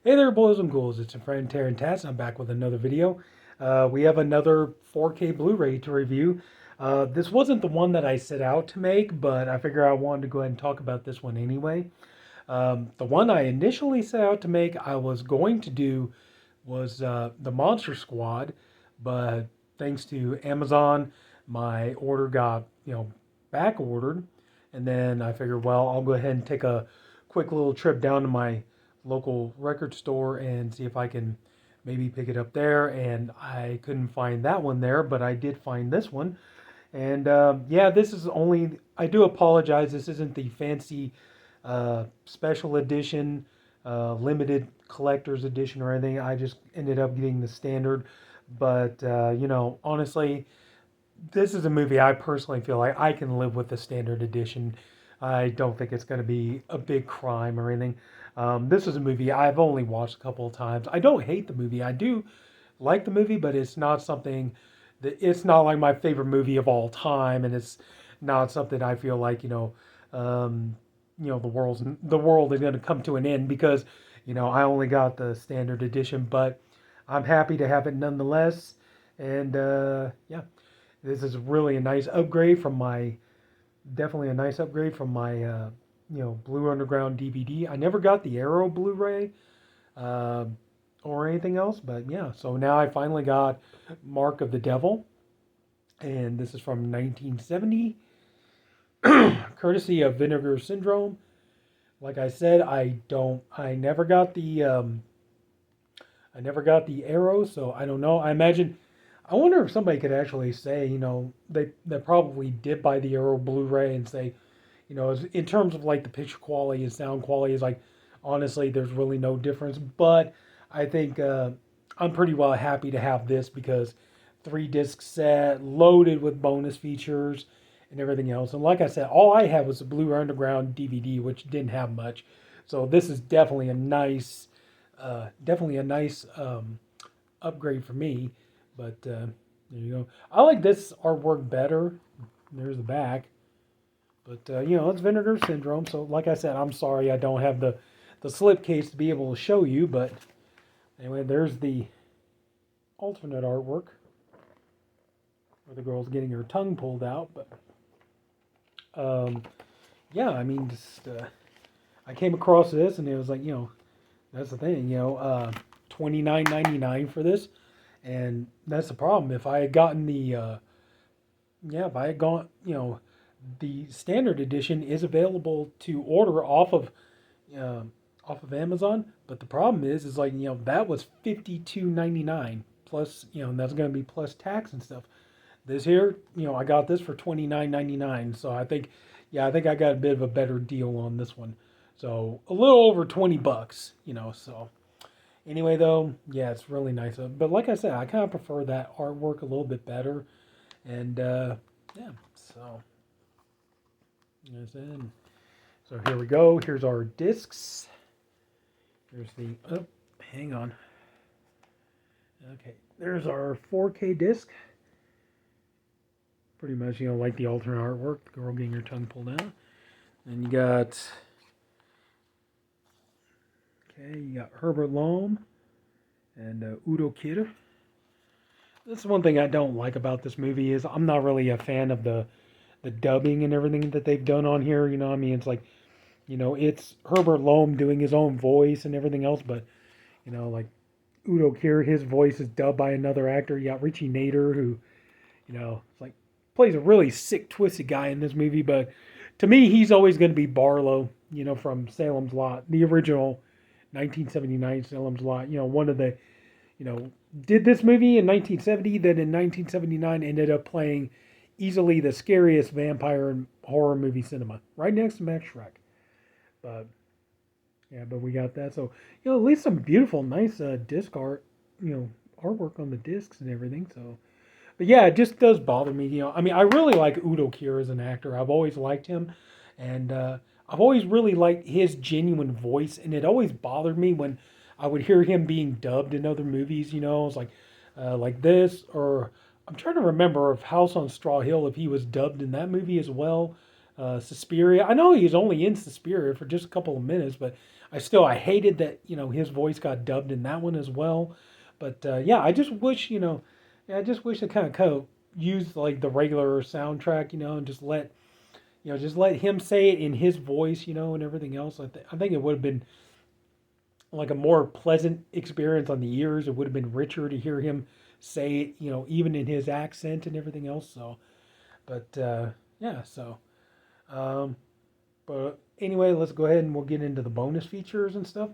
Hey there, boys and ghouls. It's your friend Tats. I'm back with another video. We have another 4K Blu-ray to review. This wasn't the one that I set out to make, but I figure I wanted to go ahead and talk about this one anyway. The one I initially set out to make, I was going to do was the Monster Squad, but thanks to Amazon, my order got back ordered, and then I figured, well, I'll go ahead and take a quick little trip down to my local record store and see if I can maybe pick it up there. And I couldn't find that one there, but I did find this one. And yeah, this is only, I do apologize, this isn't the fancy special edition, limited collector's edition or anything. I just ended up getting the standard. But, honestly, this is a movie I personally feel like I can live with the standard edition. I don't think it's going to be a big crime or anything. This is a movie I've only watched a couple of times. I don't hate the movie. I do like the movie, but it's not something that it's not like my favorite movie of all time, and it's not something I feel like the world is going to come to an end because I only got the standard edition, but I'm happy to have it nonetheless. And yeah, this is really a nice upgrade from my definitely a nice upgrade from my Blue Underground DVD. I never got the Arrow Blu-ray uh, or anything else, but yeah. So now I finally got Mark of the Devil, and this is from 1970, courtesy of Vinegar Syndrome. Like I said, I never got the Arrow, so I don't know. I wonder if somebody could actually say, they probably did buy the Arrow Blu-ray and say, in terms of like the picture quality and sound quality, is like, honestly, there's really no difference. But I think I'm pretty well happy to have this because 3 disc set loaded with bonus features and everything else. And like I said, all I had was a Blue Underground DVD, which didn't have much. So this is definitely a nice upgrade for me. But there you go. I like this artwork better. There's the back. But it's Vinegar Syndrome. So like I said, I'm sorry I don't have the slipcase to be able to show you. But anyway, there's the alternate artwork where the girl's getting her tongue pulled out. But yeah, I mean, just I came across this and it was like, that's the thing, $29.99 for this. And that's the problem. If I had gotten the standard edition is available to order off of Amazon. But the problem is like that was $52.99 plus and that's going to be plus tax and stuff. This here, I got this for $29.99. So I think I got a bit of a better deal on this one. So a little over $20, So anyway, though, yeah, it's really nice. But like I said, I kind of prefer that artwork a little bit better. And yeah, so so here we go. Here's our discs. Here's the hang on. Okay, there's our 4K disc. Pretty much, like the alternate artwork, the girl getting her tongue pulled out. And you got Herbert Lom and Udo Kier. That's one thing I don't like about this movie is I'm not really a fan of the dubbing and everything that they've done on here. I mean, it's like, it's Herbert Lom doing his own voice and everything else, but, like Udo Kier, his voice is dubbed by another actor. You got Richie Nader, who, it's like plays a really sick, twisted guy in this movie, but to me, he's always going to be Barlow, from Salem's Lot, the original 1979 Salem's Lot. One of the, did this movie in 1970, then in 1979 ended up playing easily the scariest vampire in horror movie cinema, right next to Max Schreck. But yeah, but we got that. So at least some beautiful, nice disc art, artwork on the discs and everything. So, but yeah, it just does bother me. I mean, I really like Udo Kier as an actor. I've always liked him, and I've always really liked his genuine voice. And it always bothered me when I would hear him being dubbed in other movies. It's like this, or I'm trying to remember if House on Straw Hill, if he was dubbed in that movie as well. Suspiria. I know he was only in Suspiria for just a couple of minutes, but I hated that his voice got dubbed in that one as well. But yeah, I just wish yeah, I just wish they kind of used like the regular soundtrack, and just let him say it in his voice, and everything else. I think it would have been like a more pleasant experience on the ears. It would have been richer to hear him say it, even in his accent and everything else. So, but yeah, so um, but anyway, let's go ahead and we'll get into the bonus features and stuff.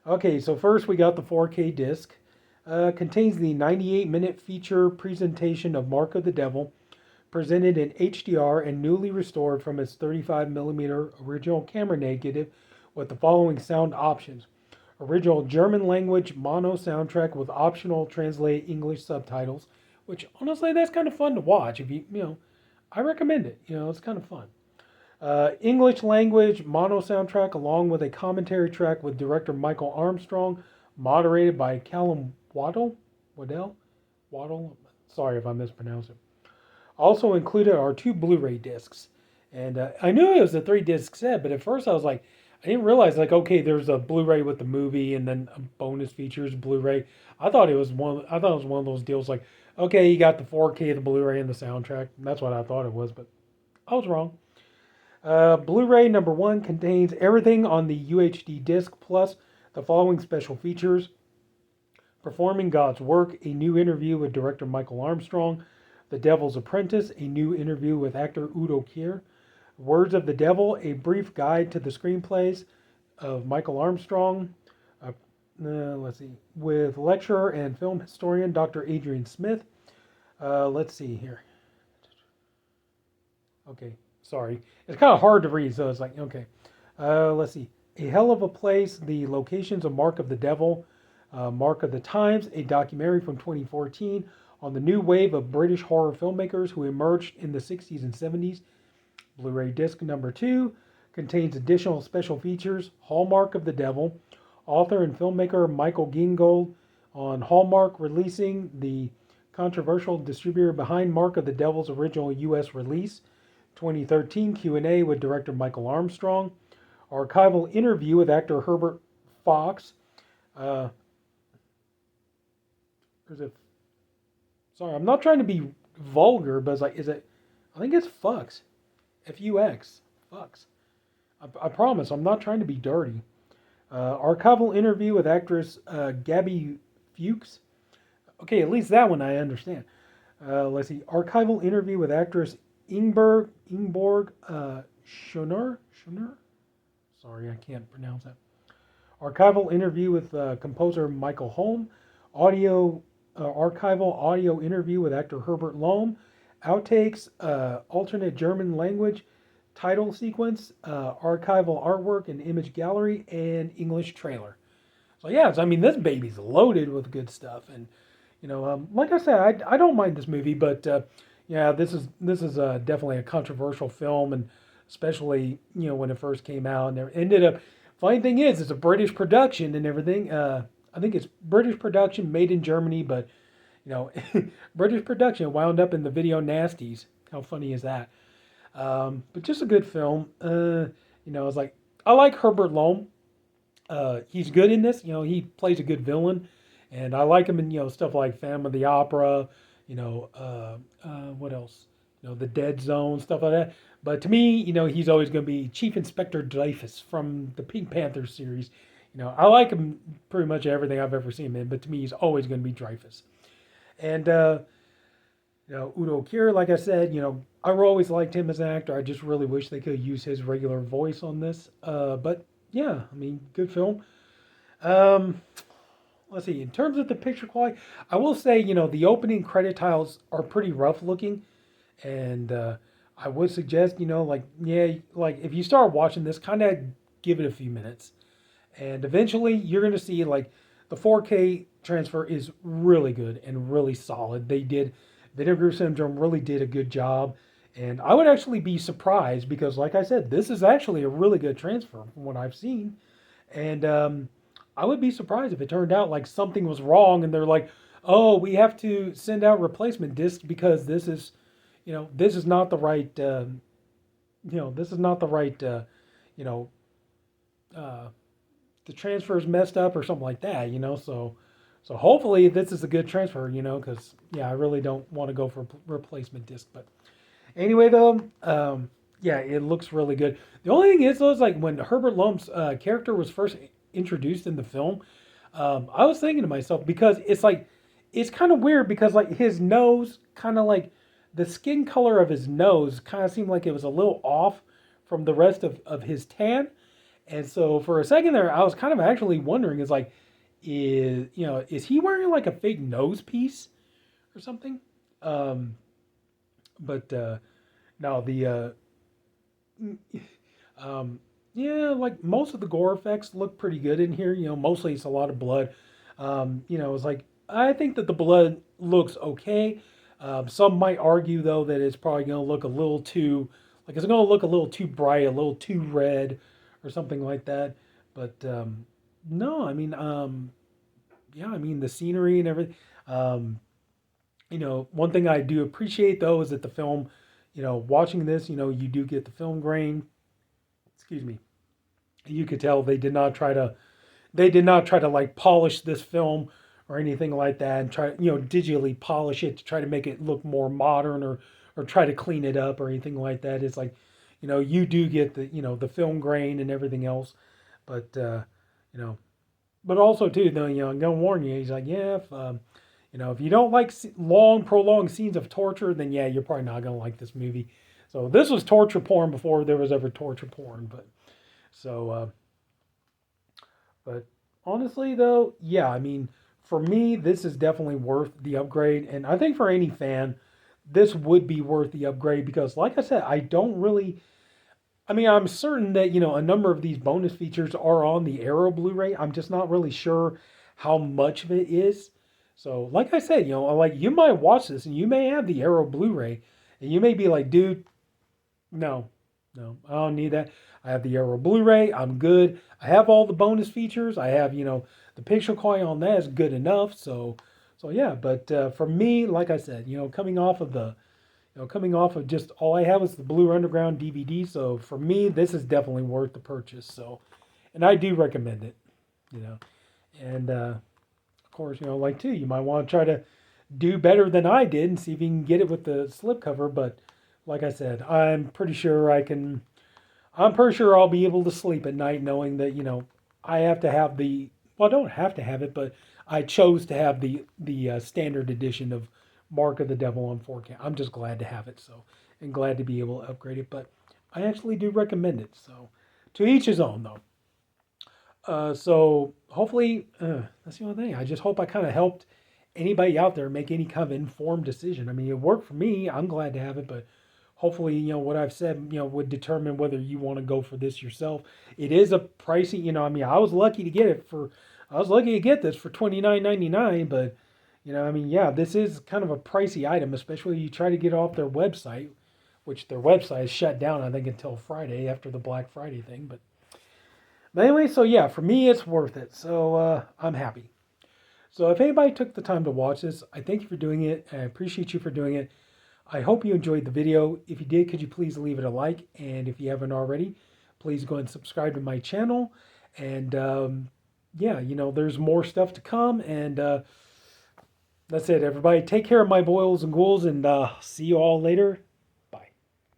Okay, so first we got the 4K disc. Contains the 98-minute feature presentation of Mark of the Devil, presented in HDR and newly restored from its 35mm original camera negative with the following sound options. Original German language mono soundtrack with optional translated English subtitles, which honestly that's kind of fun to watch. If I recommend it. It's kind of fun. English language mono soundtrack along with a commentary track with director Michael Armstrong, moderated by Callum Waddell. Waddle. Sorry if I mispronounce it. Also included are two Blu-ray discs, and I knew it was a 3 disc set, but at first I was like, I didn't realize like, okay, there's a Blu-ray with the movie and then a bonus features Blu-ray. I thought it was one of those deals like, okay, you got the 4K, the Blu-ray, and the soundtrack. And that's what I thought it was, but I was wrong. Blu-ray number 1 contains everything on the UHD disc plus the following special features: Performing God's Work, a new interview with director Michael Armstrong; The Devil's Apprentice, a new interview with actor Udo Kier; Words of the Devil, a brief guide to the screenplays of Michael Armstrong. Let's see, with lecturer and film historian Dr. Adrian Smith. Let's see here. Okay, sorry. It's kind of hard to read, so it's like, okay. Let's see. A Hell of a Place, the locations of Mark of the Devil, Mark of the Times, a documentary from 2014 on the new wave of British horror filmmakers who emerged in the 60s and 70s. Blu-ray disc number 2 contains additional special features: Hallmark of the Devil, author and filmmaker Michael Gingold on Hallmark releasing the controversial distributor behind Mark of the Devil's original U.S. release, 2013 Q&A with director Michael Armstrong, archival interview with actor Herbert Fox. Is it? Sorry, I'm not trying to be vulgar, but it's like, is it? I think it's Fox, F-U-X, Fox. I promise, I'm not trying to be dirty. Archival interview with actress Gabby Fuchs. Okay, at least that one I understand. Let's see. Archival interview with actress Ingborg Schoner. Sorry, I can't pronounce that. Archival interview with composer Michael Holm. Archival audio interview with actor Herbert Lohm. Outtakes, alternate German language title sequence, archival artwork and image gallery, and English trailer. So yeah, I mean, this baby's loaded with good stuff, and like I said, I don't mind this movie, but yeah, this is definitely a controversial film, and especially when it first came out, and it ended up. Funny thing is, it's a British production and everything. I think it's British production, made in Germany, but British production wound up in the video nasties. How funny is that? But just a good film. It's like I like Herbert Lohm. He's good in this. He plays a good villain, and I like him in stuff like Phantom of the Opera. What else? The Dead Zone, stuff like that. But to me, he's always going to be Chief Inspector Dreyfus from the Pink Panther series. I like him pretty much everything I've ever seen him in, but to me, he's always going to be Dreyfus. And Udo Kier, like I said, I always liked him as an actor. I just really wish they could use his regular voice on this. But yeah, I mean, good film. Let's see. In terms of the picture quality, I will say, the opening credit titles are pretty rough looking, and I would suggest, like if you start watching this, kind of give it a few minutes, and eventually you're gonna see like the 4K transfer is really good and really solid. Vinegar Syndrome really did a good job. And I would actually be surprised because, like I said, this is actually a really good transfer from what I've seen. And I would be surprised if it turned out like something was wrong and they're like, oh, we have to send out replacement discs because this is not the right, this is not the right, the transfer's messed up or something like that, you know. So hopefully this is a good transfer, you know, because yeah, I really don't want to go for replacement disc. But anyway, though, yeah, it looks really good. The only thing is, though, is like when Herbert Lom's character was first introduced in the film, I was thinking to myself because it's like it's kind of weird because like his nose, kind of like the skin color of his nose, kind of seemed like it was a little off from the rest of his tan. And so for a second there, I was kind of actually wondering, is like, is he wearing like a fake nose piece or something? Um, but no, the yeah, like most of the gore effects look pretty good in here. You know, mostly it's a lot of blood. You know, it's like I think that the blood looks okay. Some might argue though that it's probably going to look a little too, like it's going to look a little too bright, a little too red, or something like that. But no, I mean, yeah, I mean the scenery and everything. Um, you know, one thing I do appreciate though is that the film, you know, watching this, you know, you do get the film grain. Excuse me. You could tell they did not try to like polish this film or anything like that and try, you know, digitally polish it to try to make it look more modern or try to clean it up or anything like that. It's like, you know, you do get the, you know, the film grain and everything else, but you know, but also too, though, you know, I'm gonna warn you. He's like, yeah, if you know, if you don't like long, prolonged scenes of torture, then yeah, you're probably not gonna like this movie. So this was torture porn before there was ever torture porn, but so. But honestly, though, yeah, I mean, for me, this is definitely worth the upgrade. And I think for any fan, this would be worth the upgrade because, like I said, I don't really. I mean, I'm certain that, you know, a number of these bonus features are on the Arrow Blu ray. I'm just not really sure how much of it is. So, like I said, you know, like you might watch this and you may have the Arrow Blu ray and you may be like, dude, no, no, I don't need that. I have the Arrow Blu-ray. I'm good. I have all the bonus features. I have, you know, the picture quality on that is good enough. So yeah. But for me, like I said, you know, coming off of just all I have is the Blue Underground DVD. So for me, this is definitely worth the purchase. So, and I do recommend it. You know, and of course, you know, like too, you might want to try to do better than I did and see if you can get it with the slipcover. But like I said, I'm pretty sure I'll be able to sleep at night knowing that, you know, I have to have the, well, I don't have to have it, but I chose to have the standard edition of Mark of the Devil on 4K. I'm just glad to have it, so, and glad to be able to upgrade it, but I actually do recommend it. So, to each his own, though. So hopefully, that's the only thing. I just hope I kind of helped anybody out there make any kind of informed decision. I mean, it worked for me. I'm glad to have it, but hopefully, you know, what I've said, you know, would determine whether you want to go for this yourself. It is a pricey, you know, I mean, I was lucky to get this for $29.99, but, you know, I mean, yeah, this is kind of a pricey item, especially you try to get it off their website, which their website is shut down, I think, until Friday after the Black Friday thing. But anyway, so yeah, for me, it's worth it. So I'm happy. So if anybody took the time to watch this, I thank you for doing it. I appreciate you for doing it. I hope you enjoyed the video. If you did, could you please leave it a like? And if you haven't already, please go and subscribe to my channel. And yeah, you know, there's more stuff to come. And that's it, everybody. Take care of my boils and ghouls, and see you all later.